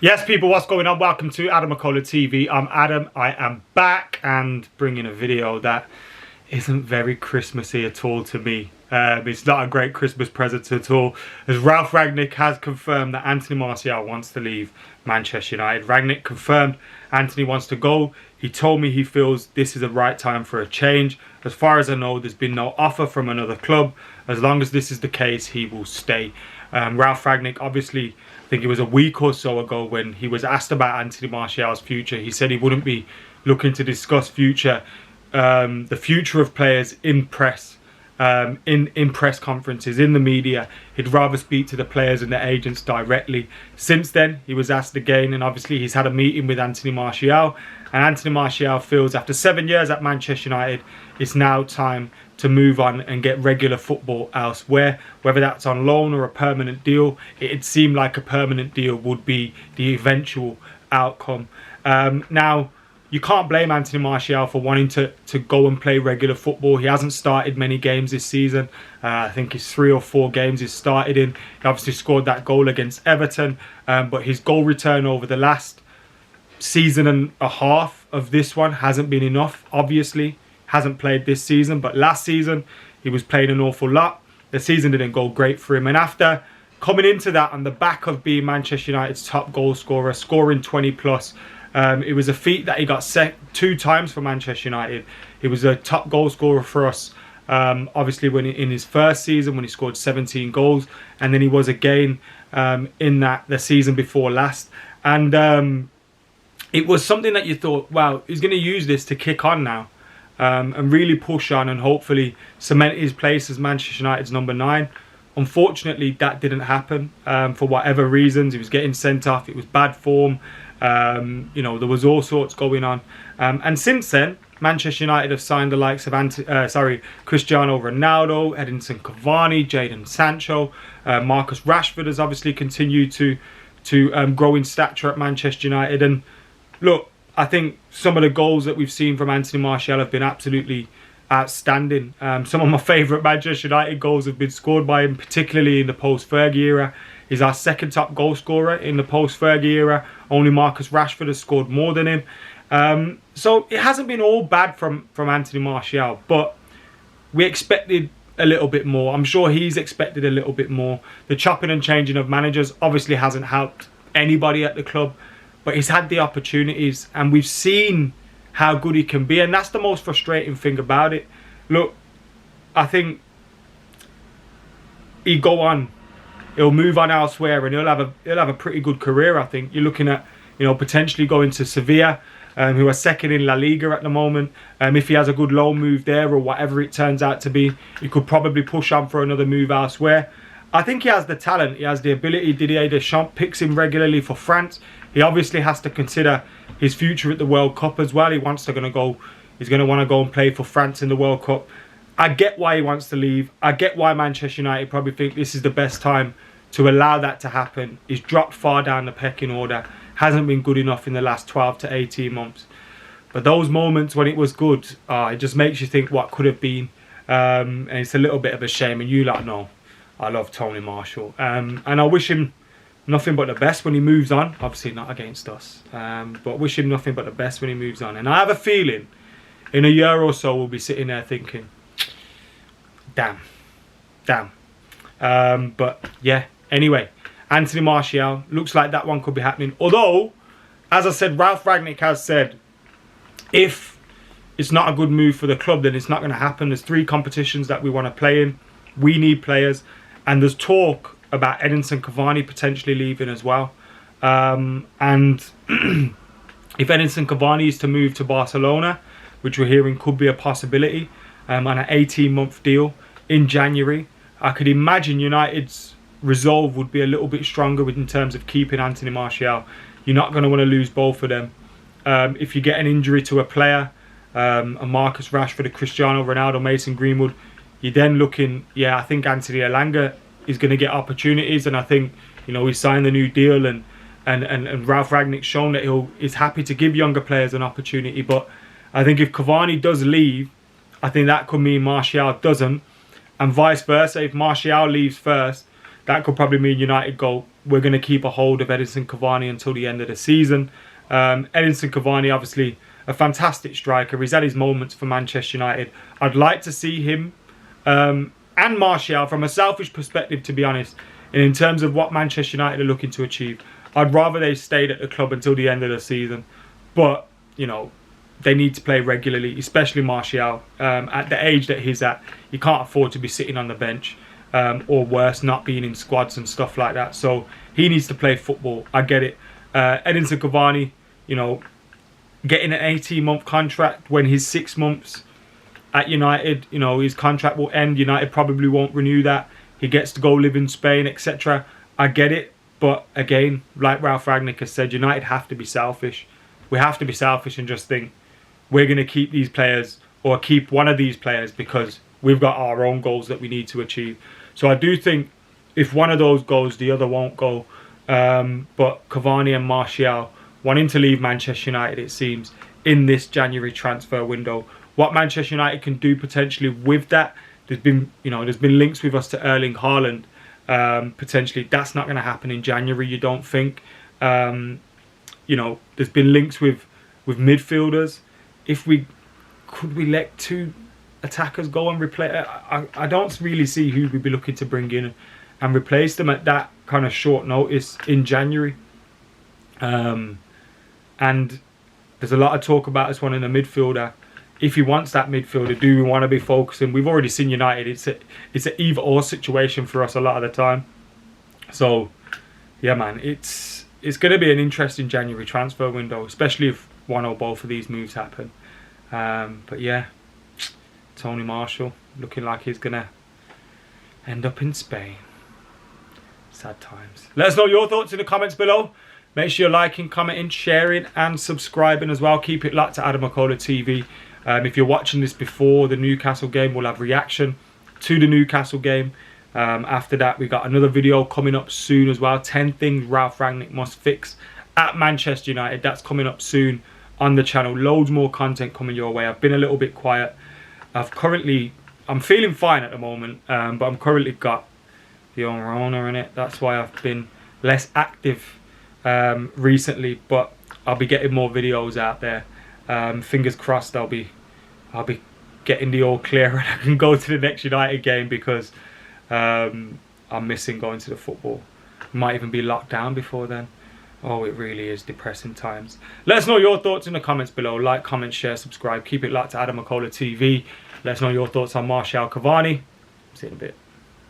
Yes, people, what's going on? Welcome to AdamMcKola TV. I'm Adam. I am back and bringing a video that isn't very Christmassy at all to me. It's not a great Christmas present at all, as Ralf Rangnick has confirmed that Anthony Martial wants to leave Manchester United. Rangnick confirmed Anthony wants to go. He told me he feels this is the right time for a change. As far as I know, there's been no offer from another club. As long as this is the case, he will stay. Ralf Rangnick, obviously, I think it was a week or so ago when he was asked about Anthony Martial's future, he said he wouldn't be looking to discuss the future of players in press, in press conferences, in the media. He'd rather speak to the players and the agents directly. Since then, he was asked again, and obviously he's had a meeting with Anthony Martial, and Anthony Martial feels after 7 years at Manchester United, it's now time to move on and get regular football elsewhere, whether that's on loan or a permanent deal. It'd seem like a permanent deal would be the eventual outcome. Now, you can't blame Anthony Martial for wanting to go and play regular football. He hasn't started many games this season. I think it's 3 or 4 games he's started in. He obviously scored that goal against Everton, but his goal return over the last season and a half of this one hasn't been enough. Obviously, hasn't played this season, but last season he was playing an awful lot. The season didn't go great for him, and after coming into that on the back of being Manchester United's top goal scorer, scoring 20 plus, it was a feat that he got set 2 times for Manchester United. He was a top goal scorer for us, obviously when in his first season when he scored 17 goals, and then he was again in the season before last. And it was something that you thought, wow, he's going to use this to kick on now, and really push on and hopefully cement his place as Manchester United's number 9. Unfortunately, that didn't happen for whatever reasons. He was getting sent off. It was bad form. You know, there was all sorts going on. And since then, Manchester United have signed the likes of Cristiano Ronaldo, Edinson Cavani, Jadon Sancho. Marcus Rashford has obviously continued to grow in stature at Manchester United. And look, I think some of the goals that we've seen from Anthony Martial have been absolutely outstanding. Some of my favourite Manchester United goals have been scored by him, particularly in the post-Fergie era. He's our second top goal scorer in the post-Fergie era. Only Marcus Rashford has scored more than him. So it hasn't been all bad from Anthony Martial, but we expected a little bit more. I'm sure he's expected a little bit more. The chopping and changing of managers obviously hasn't helped anybody at the club, but he's had the opportunities and we've seen how good he can be, and that's the most frustrating thing about it. Look, I think he'll go on, he'll move on elsewhere, and he'll have a pretty good career. I think you're looking at, you know, potentially going to Sevilla, who are second in La Liga at the moment. If he has a good loan move there or whatever it turns out to be, he could probably push on for another move elsewhere. I think he has the talent, he has the ability. Didier Deschamps picks him regularly for France. He obviously has to consider his future at the World Cup as well. He's going to want to go and play for France in the World Cup. I get why he wants to leave. I get why Manchester United probably think this is the best time to allow that to happen. He's dropped far down the pecking order. Hasn't been good enough in the last 12 to 18 months. But those moments when it was good, it just makes you think what could have been. And it's a little bit of a shame. And you lot know I love Tony Marshall. And I wish him nothing but the best when he moves on. Obviously not against us. But wish him nothing but the best when he moves on. And I have a feeling in a year or so we'll be sitting there thinking, damn. But yeah, anyway, Anthony Martial, looks like that one could be happening. Although, as I said, Ralf Rangnick has said, if it's not a good move for the club, then it's not going to happen. There's 3 competitions that we want to play in. We need players. And there's talk about Edinson Cavani potentially leaving as well. And if Edinson Cavani is to move to Barcelona, which we're hearing could be a possibility, on an 18-month deal in January, I could imagine United's resolve would be a little bit stronger in terms of keeping Anthony Martial. You're not going to want to lose both of them. If you get an injury to a player, a Marcus Rashford, a Cristiano Ronaldo, Mason Greenwood, you're then looking, yeah, I think Anthony Elanga is going to get opportunities, and I think, you know, he signed the new deal, and Ralf Rangnick's shown that he's happy to give younger players an opportunity. But I think if Cavani does leave, I think that could mean Martial doesn't, and vice versa. If Martial leaves first, that could probably mean United go we're going to keep a hold of Edinson Cavani until the end of the season. Edinson Cavani, obviously a fantastic striker. He's had his moments for Manchester United. I'd like to see him and Martial, from a selfish perspective, to be honest, and in terms of what Manchester United are looking to achieve, I'd rather they stayed at the club until the end of the season. But, you know, they need to play regularly, especially Martial. At the age that he's at, he can't afford to be sitting on the bench, or worse, not being in squads and stuff like that. So he needs to play football. I get it. Edinson Cavani, you know, getting an 18-month contract when he's 6 months at United, you know, his contract will end. United probably won't renew that. He gets to go live in Spain, etc. I get it. But again, like Ralf Rangnick has said, United have to be selfish. We have to be selfish and just think we're going to keep these players, or keep one of these players, because we've got our own goals that we need to achieve. So I do think if one of those goes, the other won't go. But Cavani and Martial wanting to leave Manchester United, it seems, in this January transfer window. What Manchester United can do potentially with that, there's been links with us to Erling Haaland. Potentially that's not going to happen in January, you don't think? You know, there's been links with midfielders. Could we let 2 attackers go and replace? I don't really see who we'd be looking to bring in and replace them at that kind of short notice in January. And there's a lot of talk about us wanting a midfielder. If he wants that midfielder, do we want to be focusing? We've already seen United. It's an either or situation for us a lot of the time. So yeah, man, it's going to be an interesting January transfer window, especially if one or both of these moves happen. But yeah, Tony Marshall looking like he's going to end up in Spain. Sad times. Let us know your thoughts in the comments below. Make sure you're liking, commenting, sharing and subscribing as well. Keep it locked to AdamMcKola TV. If you're watching this before the Newcastle game, we'll have reaction to the Newcastle game. After that, we got another video coming up soon as well. 10 things Ralf Rangnick must fix at Manchester United. That's coming up soon on the channel. Loads more content coming your way. I've been a little bit quiet. I'm feeling fine at the moment, but I'm currently got the Rona in it. That's why I've been less active recently, but I'll be getting more videos out there. Fingers crossed I'll be getting the all clear and I can go to the next United game, because I'm missing going to the football. Might even be locked down before then. Oh, it really is depressing times. Let us know your thoughts in the comments below. Like, comment, share, subscribe. Keep it locked to AdamMcKola TV. Let us know your thoughts on Martial Cavani. See you in a bit.